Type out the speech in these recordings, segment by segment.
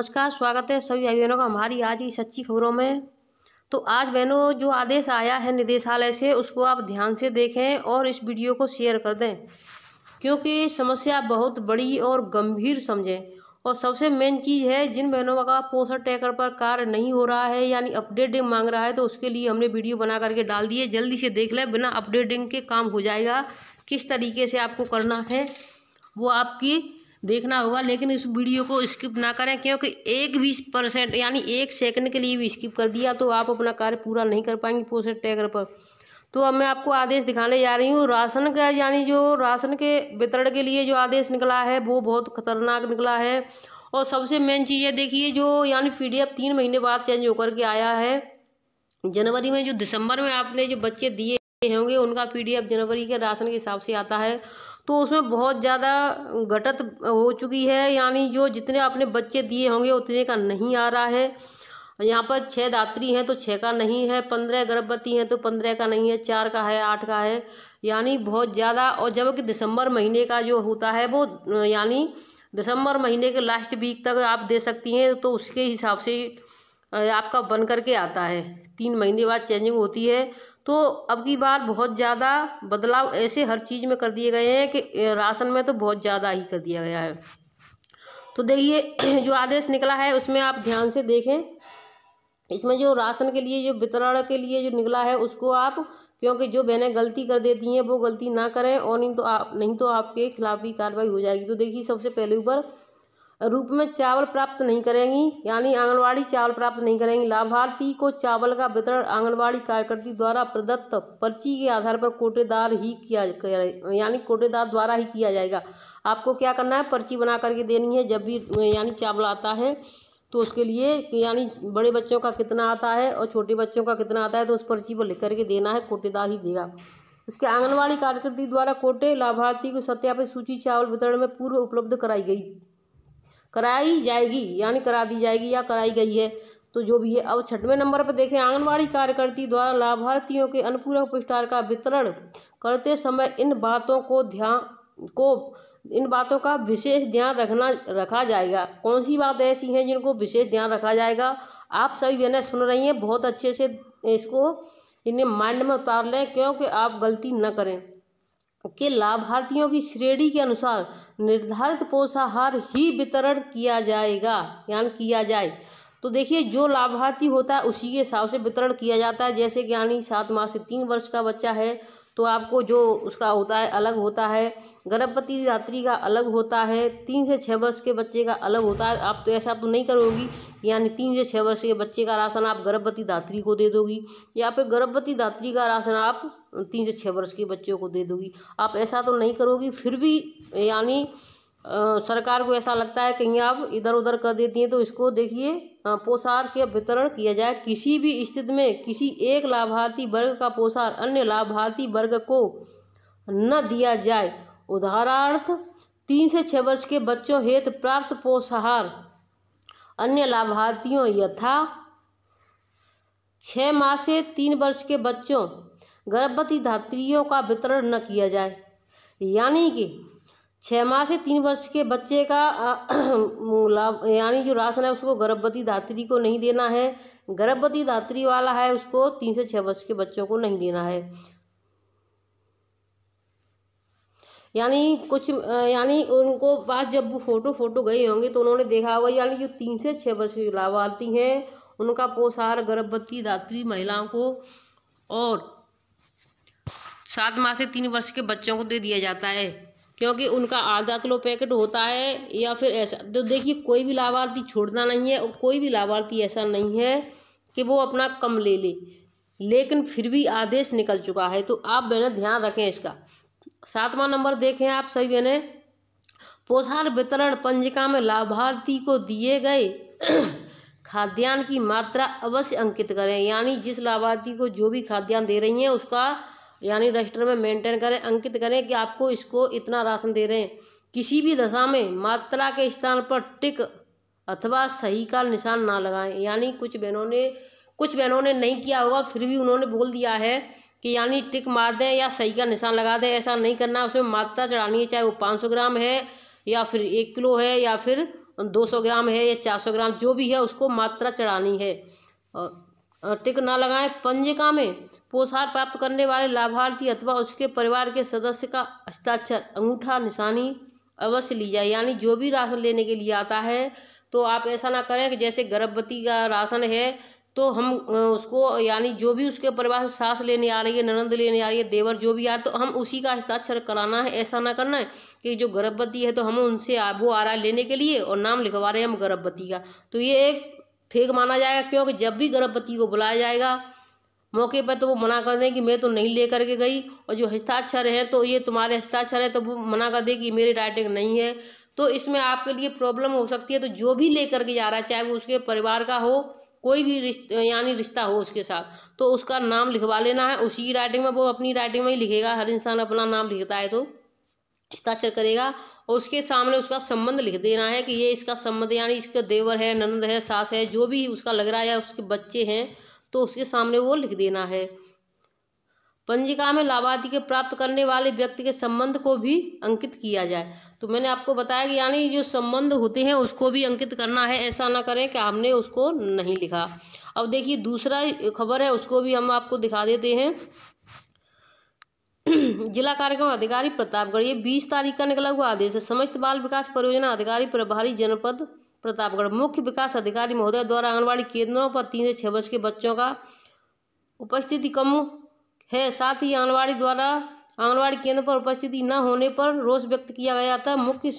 नमस्कार, स्वागत है सभी भाई बहनों का हमारी आज की सच्ची खबरों में। तो आज बहनों जो आदेश आया है निदेशालय से उसको आप ध्यान से देखें और इस वीडियो को शेयर कर दें, क्योंकि समस्या बहुत बड़ी और गंभीर समझें। और सबसे मेन चीज़ है, जिन बहनों का पोषण ट्रैकर पर कार्य नहीं हो रहा है यानी अपडेटिंग मांग रहा है, तो उसके लिए हमने वीडियो बना करके डाल दिए। जल्दी से देख लें, बिना अपडेटिंग के काम हो जाएगा। किस तरीके से आपको करना है वो आपकी देखना होगा, लेकिन इस वीडियो को स्किप ना करें, क्योंकि 1-20% यानी 1 सेकंड के लिए भी स्किप कर दिया तो आप अपना कार्य पूरा नहीं कर पाएंगे पोषण ट्रैकर पर। तो अब मैं आपको आदेश दिखाने जा रही हूँ राशन का, यानी जो राशन के वितरण के लिए जो आदेश निकला है वो बहुत खतरनाक निकला है। और सबसे मेन चीज़ है, देखिए जो यानी PDF 3 महीने बाद चेंज होकर के आया है। जनवरी में जो दिसंबर में आपने जो बच्चे दिए होंगे उनका PDF जनवरी के राशन के हिसाब से आता है, तो उसमें बहुत ज़्यादा घटत हो चुकी है। यानी जो जितने आपने बच्चे दिए होंगे उतने का नहीं आ रहा है। यहाँ पर 6 दात्री हैं तो 6 का नहीं है, 15 गर्भवती हैं तो 15 का नहीं है, 4 का है, 8 का है, यानी बहुत ज़्यादा। और जबकि दिसंबर महीने का जो होता है वो यानी दिसंबर महीने के लास्ट वीक तक आप दे सकती हैं, तो उसके हिसाब से आपका बन करके आता है। 3 महीने बाद चेंजिंग होती है। तो अब की बार बहुत ज़्यादा बदलाव ऐसे हर चीज़ में कर दिए गए हैं कि राशन में तो बहुत ज़्यादा ही कर दिया गया है। तो देखिए जो आदेश निकला है उसमें आप ध्यान से देखें। इसमें जो राशन के लिए जो वितरण के लिए जो निकला है उसको आप, क्योंकि जो बहनें गलती कर देती हैं वो गलती ना करें, और नहीं तो आपके खिलाफ भी कार्रवाई हो जाएगी। तो देखिए सबसे पहले ऊपर रूप में चावल प्राप्त नहीं करेंगी, यानी आंगनवाड़ी चावल प्राप्त नहीं करेंगी। लाभार्थी को चावल का वितरण आंगनवाड़ी कार्यकर्ती द्वारा प्रदत्त पर्ची के आधार पर कोटेदार ही यानी कोटेदार द्वारा ही किया जाएगा। आपको क्या करना है, पर्ची बना करके देनी है जब भी यानी चावल आता है, तो उसके लिए यानी बड़े बच्चों का कितना आता है और छोटे बच्चों का कितना आता है तो उस पर्ची पर लिख करके देना है, कोटेदार ही देगा। उसके आंगनवाड़ी कार्यकर्ती द्वारा कोटे लाभार्थी को सत्यापित सूची चावल वितरण में पूर्व उपलब्ध कराई जाएगी, यानी करा दी जाएगी या कराई गई है, तो जो भी है। अब 6वें नंबर पर देखें, आंगनवाड़ी कार्यकर्ती द्वारा लाभार्थियों के अनुपूरक पुष्टाहार का वितरण करते समय इन बातों का विशेष ध्यान रखा जाएगा। कौन सी बात ऐसी हैं जिनको विशेष ध्यान रखा जाएगा? आप सभी बहनें सुन रही हैं, बहुत अच्छे से इसको इन्हें माइंड में उतार लें, क्योंकि आप गलती न करें कि लाभार्थियों की श्रेणी के अनुसार निर्धारित पोषाहार ही वितरण किया जाएगा, यानी किया जाए। तो देखिए जो लाभार्थी होता है उसी के हिसाब से वितरण किया जाता है। जैसे कि यानी 7 माह से 3 वर्ष का बच्चा है तो आपको जो उसका होता है अलग होता है, गर्भवती दात्री का अलग होता है, 3 से 6 वर्ष के बच्चे का अलग होता है। आप तो ऐसा तो नहीं करोगी, यानी 3 से 6 वर्ष के बच्चे का राशन आप गर्भवती दात्री को दे दोगी, या फिर गर्भवती दात्री का राशन आप 3 से 6 वर्ष के बच्चों को दे दोगी। आप ऐसा तो नहीं करोगी। फिर भी यानी सरकार को ऐसा लगता है कहीं आप इधर उधर कर देती हैं, तो इसको देखिए पोषाहार के वितरण किया जाए। किसी भी स्थिति में किसी एक लाभार्थी वर्ग का पोषाहार अन्य लाभार्थी वर्ग को न दिया जाए। उदाहरणार्थ 3 से 6 वर्ष के बच्चों हेतु प्राप्त पोषाहार अन्य लाभार्थियों यथा 6 माह से 3 वर्ष के बच्चों गर्भवती धात्रियों का वितरण न किया जाए। यानी कि 6 माह से 3 वर्ष के बच्चे का यानी जो राशन है उसको गर्भवती धात्री को नहीं देना है, गर्भवती धात्री वाला है उसको 3 से 6 वर्ष के बच्चों को नहीं देना है। यानी कुछ यानी उनको बाद जब वो फोटो गए होंगे तो उन्होंने देखा होगा, यानी जो 3 से 6 वर्ष के लाभार्थी हैं उनका पोषाहार गर्भवती धात्री महिलाओं को और 7 माह से 3 वर्ष के बच्चों को दे दिया जाता है, क्योंकि उनका आधा किलो पैकेट होता है या फिर ऐसा। तो देखिए कोई भी लाभार्थी छोड़ना नहीं है और कोई भी लाभार्थी ऐसा नहीं है कि वो अपना कम ले ले, लेकिन फिर भी आदेश निकल चुका है, तो आप बहनें ध्यान रखें इसका। 7वां नंबर देखें आप सभी बहनें, पोषाहार वितरण पंजिका में लाभार्थी को दिए गए खाद्यान्न की मात्रा अवश्य अंकित करें। यानी जिस लाभार्थी को जो भी खाद्यान्न दे रही हैं उसका यानी रजिस्टर में मेंटेन करें, अंकित करें कि आपको इसको इतना राशन दे रहे हैं। किसी भी दशा में मात्रा के स्थान पर टिक अथवा सही का निशान ना लगाएं। यानी कुछ बहनों ने नहीं किया होगा, फिर भी उन्होंने बोल दिया है कि यानी टिक मार दें या सही का निशान लगा दें। ऐसा नहीं करना, उसमें मात्रा चढ़ानी है, चाहे वो 500 ग्राम है या फिर 1 किलो है या फिर 200 ग्राम है या 400 ग्राम जो भी है उसको मात्रा चढ़ानी है। टिक ना लगाएं। पंजिका में पोषाहार प्राप्त करने वाले लाभार्थी अथवा उसके परिवार के सदस्य का हस्ताक्षर अंगूठा निशानी अवश्य ली जाए। यानी जो भी राशन लेने के लिए आता है तो आप ऐसा ना करें कि जैसे गर्भवती का राशन है तो हम उसको यानी जो भी उसके परिवार से सास लेने आ रही है, ननंद लेने आ रही है, देवर जो भी आ तो हम उसी का हस्ताक्षर कराना है। ऐसा ना करना है कि जो गर्भवती है तो हम उनसे वो आ रहा है लेने के लिए और नाम लिखवा रहे हैं हम गर्भवती का, तो ये एक फेक माना जाएगा। क्योंकि जब भी गर्भवती को बुलाया जाएगा मौके पर तो वो मना कर दें कि मैं तो नहीं ले करके गई, और जो हस्ताक्षर हैं तो ये तुम्हारे हस्ताक्षर हैं, तो वो मना कर दे कि मेरी राइटिंग नहीं है, तो इसमें आपके लिए प्रॉब्लम हो सकती है। तो जो भी ले करके जा रहा है चाहे वो उसके परिवार का हो, कोई भी रिश्ता हो उसके साथ, तो उसका नाम लिखवा लेना है उसी की राइटिंग में। वो अपनी राइटिंग में ही लिखेगा, हर इंसान अपना नाम लिखता है तो हस्ताक्षर करेगा, और उसके सामने उसका संबंध लिख देना है कि ये इसका संबंध यानी इसका देवर है, ननद है, सास है, जो भी उसका लग रहा है या उसके बच्चे हैं तो उसके सामने वो लिख देना है। पंजिका में लाभार्थी के प्राप्त करने वाले व्यक्ति के संबंध को भी अंकित किया जाए। तो मैंने आपको बताया कि यानी जो संबंध होते हैं उसको भी अंकित करना है, ऐसा ना करें कि हमने उसको नहीं लिखा। अब देखिए दूसरा खबर है उसको भी हम आपको दिखा देते हैं। जिला कार्यक्रम अधिकारी प्रतापगढ़, ये 20 तारीख का निकला हुआ आदेश है। समस्त बाल विकास परियोजना अधिकारी प्रभारी जनपद प्रतापगढ़, मुख्य विकास अधिकारी महोदय द्वारा आंगनबाड़ी केंद्रों पर 3 से 6 वर्ष के बच्चों का उपस्थिति कम है, साथ ही आंगनबाड़ी केंद्र पर उपस्थिति न होने पर रोष व्यक्त किया गया था। मुख्य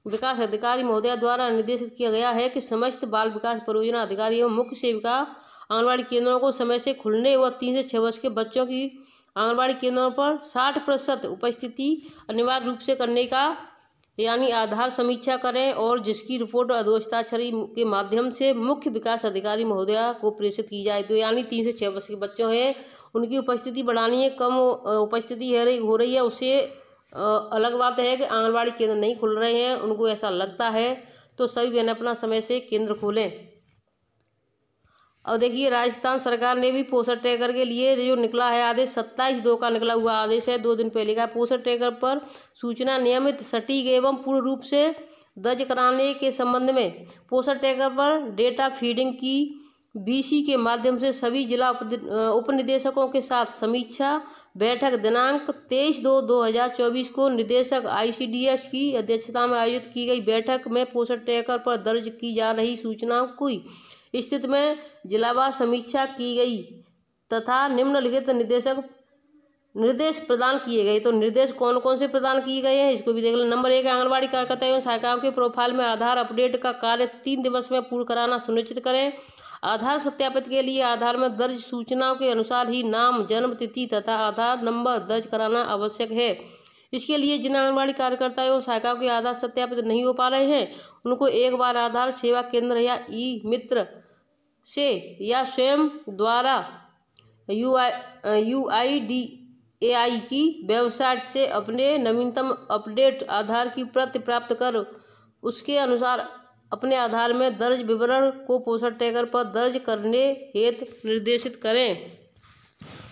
विकास अधिकारी महोदय द्वारा निर्देशित किया गया है कि समस्त बाल विकास परियोजना अधिकारी एवं मुख्य सेविका आंगनबाड़ी केंद्रों को समय से खुलने व 3 से 6 वर्ष के बच्चों की आंगनबाड़ी केंद्रों पर 60% उपस्थिति अनिवार्य रूप से करने का यानी आधार समीक्षा करें, और जिसकी रिपोर्ट अधोहस्ताक्षरी के माध्यम से मुख्य विकास अधिकारी महोदया को प्रेषित की जाए। तो यानी 3 से 6 वर्ष के बच्चों हैं उनकी उपस्थिति बढ़ानी है, कम उपस्थिति हो रही है उससे अलग बात है कि आंगनबाड़ी केंद्र नहीं खुल रहे हैं, उनको ऐसा लगता है, तो सभी बहनें अपना समय से केंद्र खोलें। और देखिए राजस्थान सरकार ने भी पोषण ट्रैकर के लिए जो निकला है आदेश 27/2 का निकला हुआ आदेश है, 2 दिन पहले का। पोषण ट्रैकर पर सूचना नियमित सटीक एवं पूर्ण रूप से दर्ज कराने के संबंध में पोषण ट्रैकर पर डेटा फीडिंग की BC के माध्यम से सभी जिला उपनिदेशकों के साथ समीक्षा बैठक दिनांक 23/2/2024 को निदेशक ICDS की अध्यक्षता में आयोजित की गई। बैठक में पोषण ट्रैकर पर दर्ज की जा रही सूचनाओं की स्थिति में जिलावार समीक्षा की गई तथा निम्नलिखित निर्देश प्रदान किए गए। तो निर्देश कौन कौन से प्रदान किए गए हैं इसको भी देख लें। नंबर 1, आंगनबाड़ी कार्यकर्ता एवं सहायिकाओं के प्रोफाइल में आधार अपडेट का कार्य 3 दिवस में पूर्ण कराना सुनिश्चित करें। आधार सत्यापित के लिए आधार में दर्ज सूचनाओं के अनुसार ही नाम, जन्म तिथि तथा आधार नंबर दर्ज कराना आवश्यक है। इसके लिए जिन आंगनबाड़ी कार्यकर्ता एवं सहायिकाओं के आधार सत्यापित नहीं हो पा रहे हैं उनको एक बार आधार सेवा केंद्र या ई-मित्र से या स्वयं द्वारा UIDAI की वेबसाइट से अपने नवीनतम अपडेट आधार की प्रति प्राप्त कर उसके अनुसार अपने आधार में दर्ज विवरण को पोषण ट्रैकर पर दर्ज करने हेतु निर्देशित करें।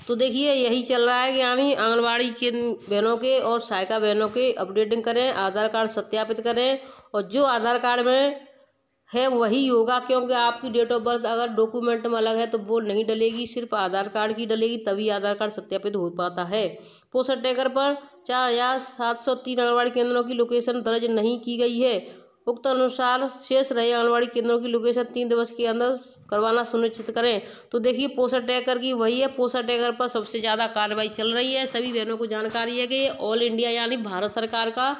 तो देखिए यही चल रहा है कि यानी आंगनबाड़ी के बहनों के और सहायिका बहनों के अपडेटिंग करें, आधार कार्ड सत्यापित करें, और जो आधार कार्ड में है वही होगा, क्योंकि आपकी डेट ऑफ बर्थ अगर डॉक्यूमेंट में अलग है तो वो नहीं डलेगी, सिर्फ आधार कार्ड की डलेगी, तभी आधार कार्ड सत्यापित हो पाता है। पोषण ट्रैकर पर 4703 आंगनबाड़ी केंद्रों की लोकेशन दर्ज नहीं की गई है। उक्त अनुसार शेष रहे आंगनबाड़ी केंद्रों की लोकेशन 3 दिवस के अंदर करवाना सुनिश्चित करें। तो देखिए पोषण ट्रैकर की वही है, पोषण ट्रैकर पर सबसे ज़्यादा कार्रवाई चल रही है। सभी बहनों को जानकारी है कि ये ऑल इंडिया यानी भारत सरकार का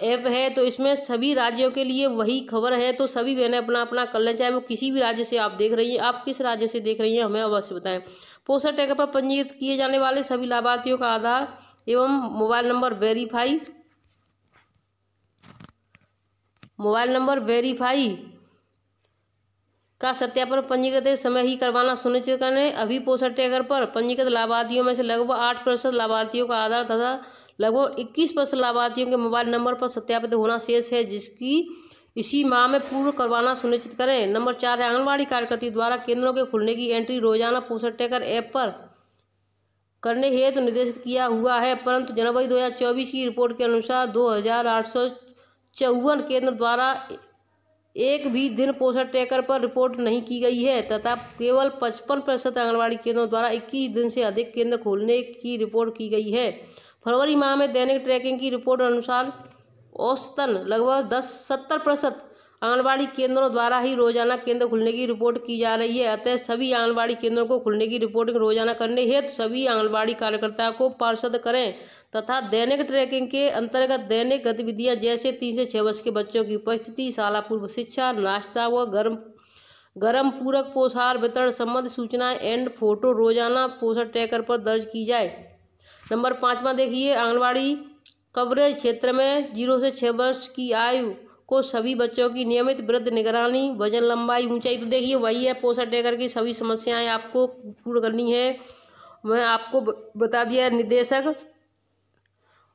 ऐप है, तो इसमें सभी राज्यों के लिए वही खबर है। तो सभी बहनें अपना अपना कर लें, चाहे वो किसी भी राज्य से आप देख रही हैं। आप किस राज्य से देख रही हैं हमें अवश्य बताएं। पोषण ट्रैकर पर पंजीकृत किए जाने वाले सभी लाभार्थियों का आधार एवं मोबाइल नंबर वेरीफाई का सत्यापन पंजीकृत समय ही करवाना सुनिश्चित करें। अभी पोषण ट्रैकर पर पंजीकृत लाभार्थियों में से लगभग 8% लाभार्थियों का आधार तथा लगभग 21% लाभार्थियों के मोबाइल नंबर पर सत्यापित होना शेष है, जिसकी इसी माह में पूर्ण करवाना सुनिश्चित करें। नंबर 4 है आंगनबाड़ी कार्यकर्ता द्वारा केंद्रों के खुलने की एंट्री रोजाना पोषण ट्रैकर ऐप पर करने हेतु निर्देशित किया हुआ है, परंतु जनवरी 2024 की रिपोर्ट के अनुसार 2854 केंद्र द्वारा एक भी दिन पोषण ट्रैकर पर रिपोर्ट नहीं की गई है तथा केवल 55% आंगनबाड़ी केंद्रों द्वारा 21 दिन से अधिक केंद्र खोलने की रिपोर्ट की गई है। फरवरी माह में दैनिक ट्रैकिंग की रिपोर्ट अनुसार औसतन लगभग 70% आंगनबाड़ी केंद्रों द्वारा ही रोजाना केंद्र खुलने की रिपोर्ट की जा रही है। अतः सभी आंगनबाड़ी केंद्रों को खुलने की रिपोर्टिंग रोजाना करने हेतु सभी आंगनबाड़ी कार्यकर्ताओं को पार्षद करें तथा दैनिक ट्रैकिंग के अंतर्गत दैनिक गतिविधियां जैसे 3 से 6 वर्ष के बच्चों की उपस्थिति, शाला पूर्व शिक्षा, नाश्ता व गर्म पूरक पोषाहार वितरण संबंधी सूचनाएं एंड फोटो रोजाना पोषण ट्रैकर पर दर्ज की जाए। नंबर 5वां देखिए, आंगनबाड़ी कवरेज क्षेत्र में 0 से 6 वर्ष की आयु को सभी बच्चों की नियमित वृद्ध निगरानी, वजन, लंबाई, ऊंचाई। तो देखिए वही है, पोषण ट्रैकर की सभी समस्याएं आपको पूर्ण करनी है। मैं आपको बता दिया निदेशक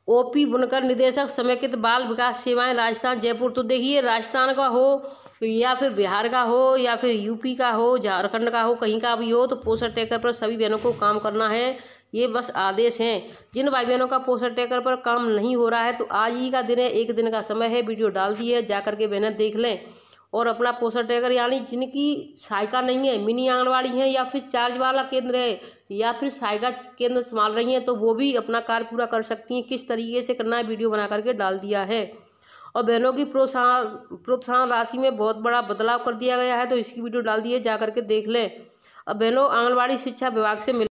ओपी बुनकर, निदेशक समेकित बाल विकास सेवाएं, राजस्थान जयपुर। तो देखिए राजस्थान का हो या फिर बिहार का हो या फिर यूपी का हो, झारखंड का हो, कहीं का भी हो, तो पोषण ट्रैकर पर सभी बहनों को काम करना है। ये बस आदेश हैं। जिन भाई बहनों का पोषण ट्रैकर पर काम नहीं हो रहा है तो आज ही का दिन है, 1 दिन का समय है, वीडियो डाल दी है, जा करके बहनें देख लें और अपना पोषण ट्रैकर, यानी जिनकी सहायिका नहीं है, मिनी आंगनबाड़ी है या फिर चार्ज वाला केंद्र है या फिर सहायिका केंद्र संभाल रही हैं, तो वो भी अपना कार्य पूरा कर सकती हैं। किस तरीके से करना है वीडियो बना करके डाल दिया है। और बहनों की प्रोत्साहन राशि में बहुत बड़ा बदलाव कर दिया गया है, तो इसकी वीडियो डाल दी है, जा करके देख लें। अब बहनों आंगनबाड़ी शिक्षा विभाग से